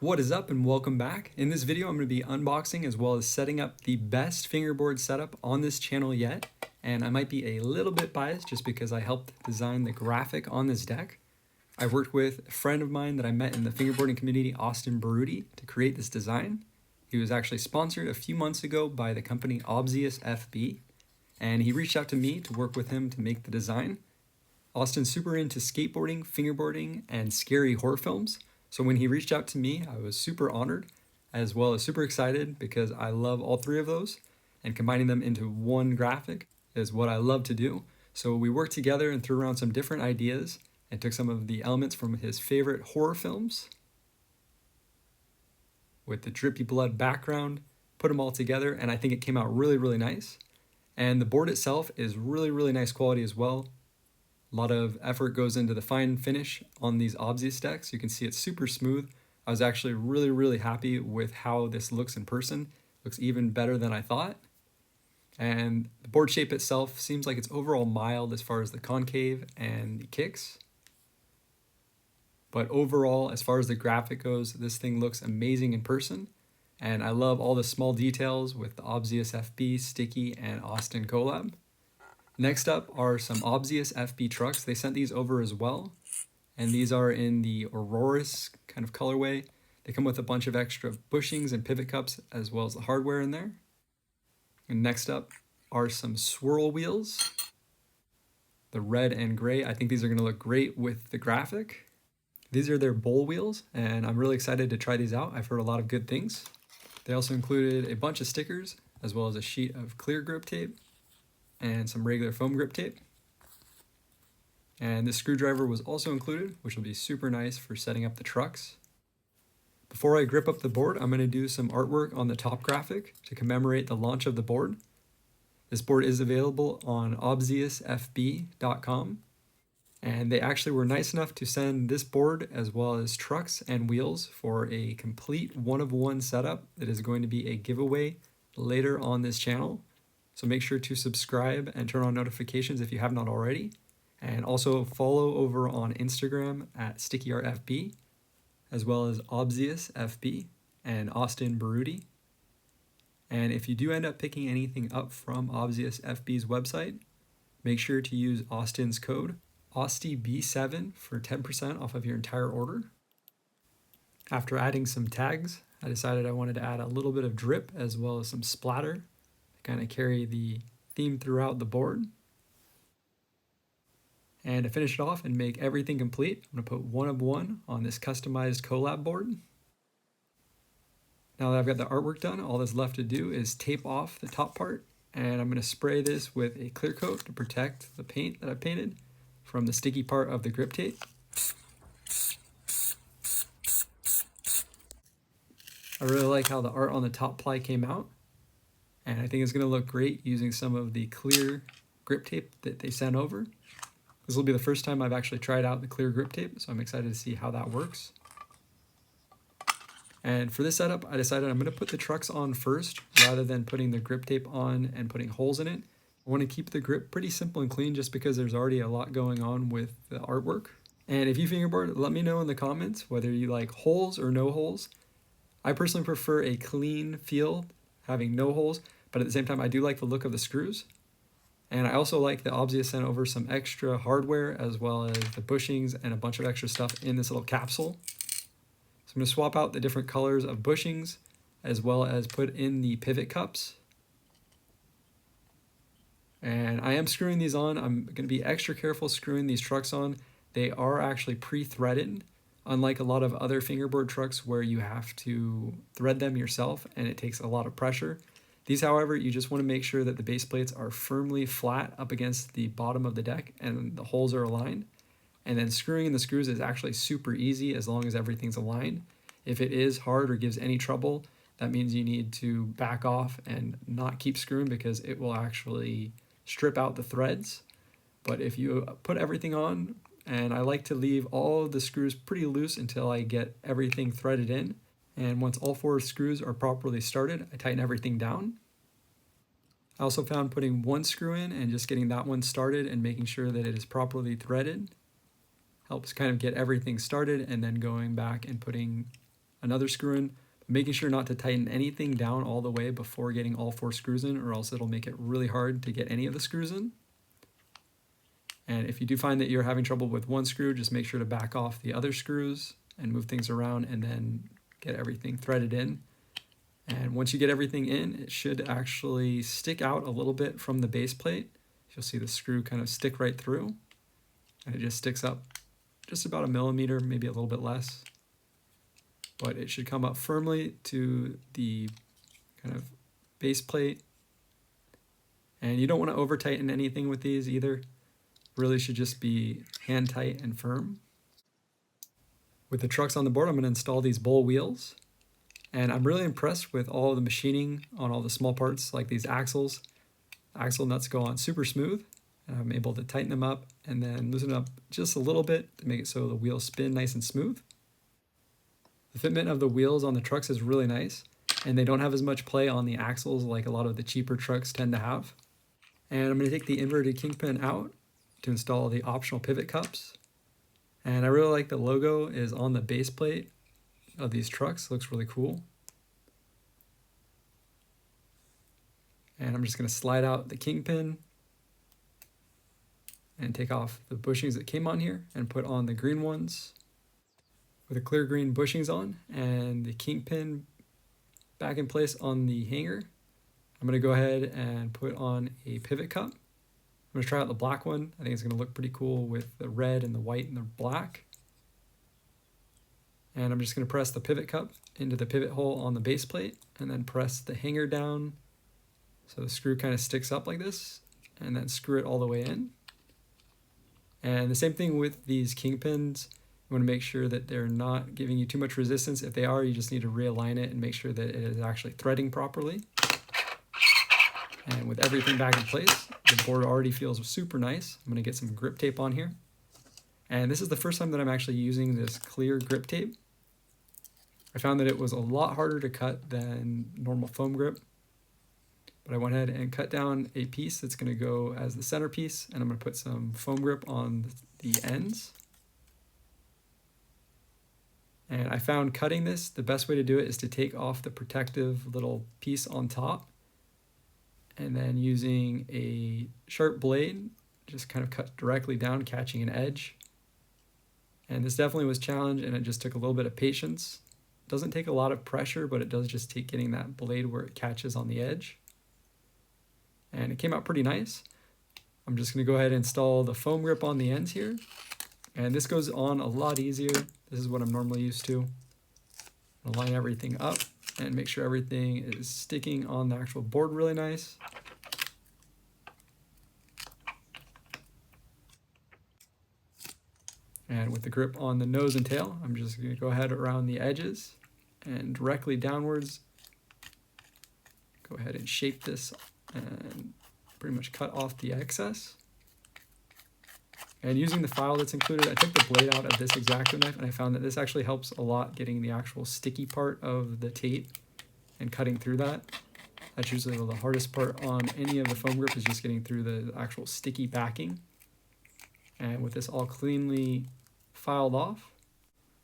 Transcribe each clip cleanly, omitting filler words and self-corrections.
What is up and welcome back. In this video I'm going to be unboxing as well as setting up the best fingerboard setup on this channel yet, and I might be a little bit biased just because I helped design the graphic on this deck. I worked with a friend of mine that I met in the fingerboarding community, Austin Baruti, to create this design. He was actually sponsored a few months ago by the company OBSIUS FB, and he reached out to me to work with him to make the design. Austin's super into skateboarding, fingerboarding, and scary horror films. So when he reached out to me, I was super honored, as well as super excited because I love all three of those, and combining them into one graphic is what I love to do. So we worked together and threw around some different ideas and took some of the elements from his favorite horror films with the drippy blood background, put them all together, and I think it came out really, really nice. And the board itself is really, really nice quality as well. A lot of effort goes into the fine finish on these OBSIUS decks. You can see it's super smooth. I was actually really, really happy with how this looks in person. Looks even better than I thought. And the board shape itself seems like it's overall mild as far as the concave and the kicks. But overall, as far as the graphic goes, this thing looks amazing in person. And I love all the small details with the OBSIUS FB, Sticky, and Austin Collab. Next up are some OBSIUS FB trucks. They sent these over as well, and these are in the Auroras kind of colorway. They come with a bunch of extra bushings and pivot cups as well as the hardware in there. And next up are some swirl wheels, the red and gray. I think these are going to look great with the graphic. These are their bowl wheels, and I'm really excited to try these out. I've heard a lot of good things. They also included a bunch of stickers as well as a sheet of clear grip tape and some regular foam grip tape. And this screwdriver was also included, which will be super nice for setting up the trucks. Before I grip up the board, I'm going to do some artwork on the top graphic to commemorate the launch of the board. This board is available on obsiusfb.com, and they actually were nice enough to send this board as well as trucks and wheels for a complete one-of-one setup that is going to be a giveaway later on this channel. So make sure to subscribe and turn on notifications if you have not already. And also follow over on Instagram at StickyArtFB, as well as OBSIUS FB and Austin Baruti. And if you do end up picking anything up from OBSIUS FB's website, make sure to use Austin's code, AUSTIB7, for 10% off of your entire order. After adding some tags, I decided I wanted to add a little bit of drip as well as some splatter, kind of carry the theme throughout the board. And to finish it off and make everything complete, I'm going to put one of one on this customized Collab board. Now that I've got the artwork done, all that's left to do is tape off the top part, and I'm going to spray this with a clear coat to protect the paint that I painted from the sticky part of the grip tape. I really like how the art on the top ply came out. And I think it's going to look great using some of the clear grip tape that they sent over. This will be the first time I've actually tried out the clear grip tape, so I'm excited to see how that works. And for this setup, I decided I'm going to put the trucks on first rather than putting the grip tape on and putting holes in it. I want to keep the grip pretty simple and clean just because there's already a lot going on with the artwork. And if you fingerboard, let me know in the comments whether you like holes or no holes. I personally prefer a clean feel, having no holes, but at the same time I do like the look of the screws. And I also like that OBSIUS sent over some extra hardware as well as the bushings and a bunch of extra stuff in this little capsule. So I'm going to swap out the different colors of bushings as well as put in the pivot cups. And I am screwing these on. I'm going to be extra careful screwing these trucks on. They are actually pre-threaded, unlike a lot of other fingerboard trucks where you have to thread them yourself and it takes a lot of pressure. These, however, you just want to make sure that the base plates are firmly flat up against the bottom of the deck and the holes are aligned. And then screwing in the screws is actually super easy as long as everything's aligned. If it is hard or gives any trouble, that means you need to back off and not keep screwing because it will actually strip out the threads. But if you put everything on, and I like to leave all the screws pretty loose until I get everything threaded in. And once all four screws are properly started, I tighten everything down. I also found putting one screw in and just getting that one started and making sure that it is properly threaded helps kind of get everything started, and then going back and putting another screw in, making sure not to tighten anything down all the way before getting all 4 screws in, or else it'll make it really hard to get any of the screws in. And if you do find that you're having trouble with one screw, just make sure to back off the other screws and move things around and then get everything threaded in. And once you get everything in, it should actually stick out a little bit from the base plate. You'll see the screw kind of stick right through, and it just sticks up just about 1 millimeter, maybe a little bit less. But it should come up firmly to the kind of base plate. And you don't want to over tighten anything with these either. Really should just be hand tight and firm. With the trucks on the board, I'm going to install these bowl wheels. And I'm really impressed with all of the machining on all the small parts, like these axles. Axle nuts go on super smooth. And I'm able to tighten them up and then loosen it up just a little bit to make it so the wheels spin nice and smooth. The fitment of the wheels on the trucks is really nice, and they don't have as much play on the axles like a lot of the cheaper trucks tend to have. And I'm going to take the inverted kingpin out to install the optional pivot cups. And I really like the logo is on the base plate of these trucks. It looks really cool. And I'm just going to slide out the kingpin and take off the bushings that came on here and put on the green ones with the clear green bushings on, and the kingpin back in place on the hanger. I'm going to go ahead and put on a pivot cup. I'm going to try out the black one. I think it's going to look pretty cool with the red and the white and the black. And I'm just going to press the pivot cup into the pivot hole on the base plate and then press the hanger down so the screw kind of sticks up like this, and then screw it all the way in. And the same thing with these kingpins. You want to make sure that they're not giving you too much resistance. If they are, you just need to realign it and make sure that it is actually threading properly. And with everything back in place, the board already feels super nice. I'm going to get some grip tape on here. And this is the first time that I'm actually using this clear grip tape. I found that it was a lot harder to cut than normal foam grip. But I went ahead and cut down a piece that's going to go as the centerpiece, and I'm going to put some foam grip on the ends. And I found cutting this, the best way to do it is to take off the protective little piece on top, and then using a sharp blade, just kind of cut directly down, catching an edge. And this definitely was a challenge, and it just took a little bit of patience. It doesn't take a lot of pressure, but it does just take getting that blade where it catches on the edge. And it came out pretty nice. I'm just going to go ahead and install the foam grip on the ends here. And this goes on a lot easier. This is what I'm normally used to. I'll line everything up and make sure everything is sticking on the actual board really nice. And with the grip on the nose and tail, I'm just going to go ahead around the edges and directly downwards. Go ahead and shape this and pretty much cut off the excess. And using the file that's included, I took the blade out of this X-Acto knife, and I found that this actually helps a lot getting the actual sticky part of the tape and cutting through that. That's usually the hardest part on any of the foam grip, is just getting through the actual sticky backing. And with this all cleanly filed off,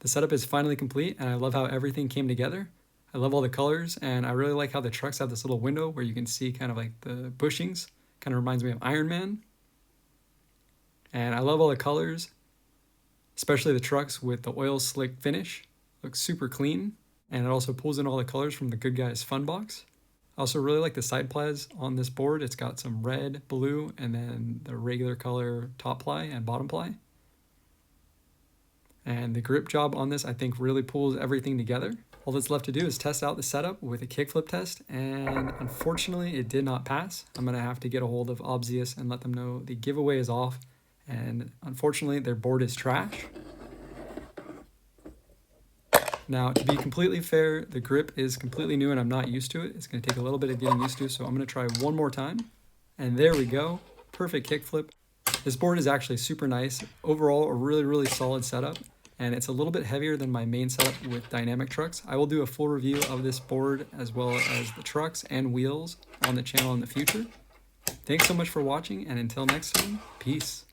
the setup is finally complete, and I love how everything came together. I love all the colors, and I really like how the trucks have this little window where you can see kind of like the bushings. Kind of reminds me of Iron Man. And I love all the colors, especially the trucks with the oil slick finish. Looks super clean, and it also pulls in all the colors from the Good Guys Fun Box. I also really like the side plies on this board. It's got some red, blue, and then the regular color top ply and bottom ply. And the grip job on this, I think, really pulls everything together. All that's left to do is test out the setup with a kickflip test, and unfortunately it did not pass. I'm going to have to get a hold of OBSIUS and let them know the giveaway is off, and unfortunately their board is trash. Now, to be completely fair, the grip is completely new and I'm not used to it. It's going to take a little bit of getting used to, so I'm going to try one more time. And there we go. Perfect kickflip. This board is actually super nice. Overall, a really, really solid setup. And it's a little bit heavier than my main setup with dynamic trucks. I will do a full review of this board as well as the trucks and wheels on the channel in the future. Thanks so much for watching, and until next time, peace.